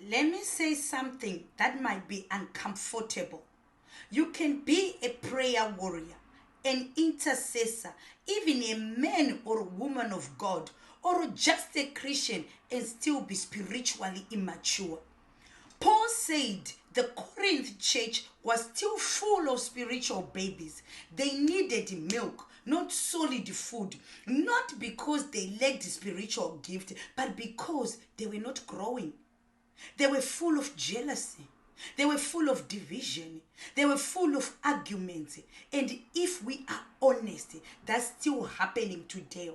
Let me say something that might be uncomfortable. You can be a prayer warrior, an intercessor, even a man or woman of God, or just a Christian and still be spiritually immature. Paul said the Corinth church was still full of spiritual babies. They needed milk, not solid food. Not because they lacked spiritual gift, but because they were not growing. They were full of jealousy. They were full of division. They were full of arguments. And if we are honest, that's still happening today.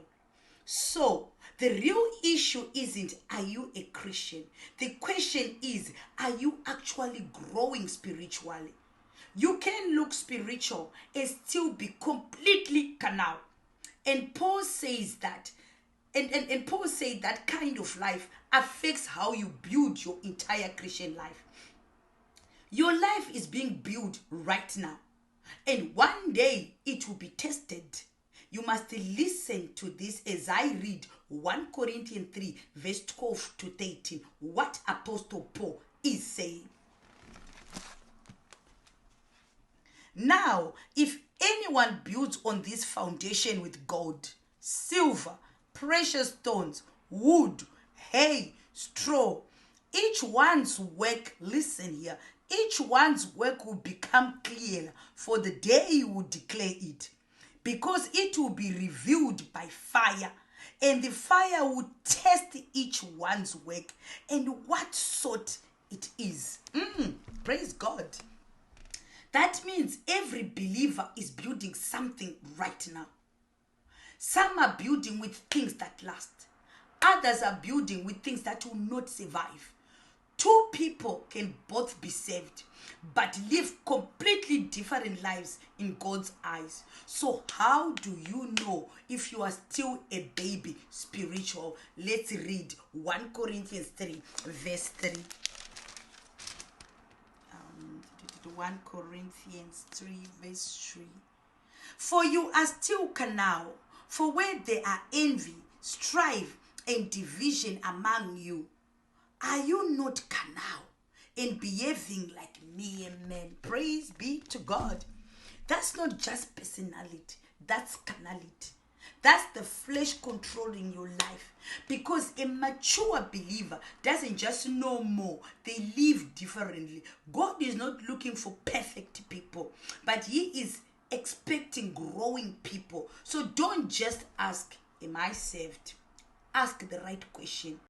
So, the real issue isn't, are you a Christian? The question is, are you actually growing spiritually? You can look spiritual and still be completely carnal. And Paul says that, and Paul said that kind of life affects how you build your entire Christian life. Your life is being built right now. And one day it will be tested. You must listen to this as I read 1 Corinthians 3 verse 12 to 13. What Apostle Paul is saying. Now, if anyone builds on this foundation with gold, silver, precious stones, wood, hay, straw, each one's work, listen here, each one's work will become clear, for the day will declare it, because it will be revealed by fire, and the fire will test each one's work and what sort it is. Praise God. That means every believer is building something right now. Some are building with things that last. Others are building with things that will not survive. Two people can both be saved, but live completely different lives in God's eyes. So how do you know if you are still a baby spiritual? Let's read 1 Corinthians 3 verse 3. 1 Corinthians 3 verse 3. For you are still carnal, for where there are envy, strife, and division among you, are you not carnal and behaving like mere men? Praise be to God. That's not just personality, that's carnality. That's the flesh controlling your life. Because a mature believer doesn't just know more, they live differently. God is not looking for perfect people, but He is expecting growing people. So don't just ask, am I saved? Ask the right question.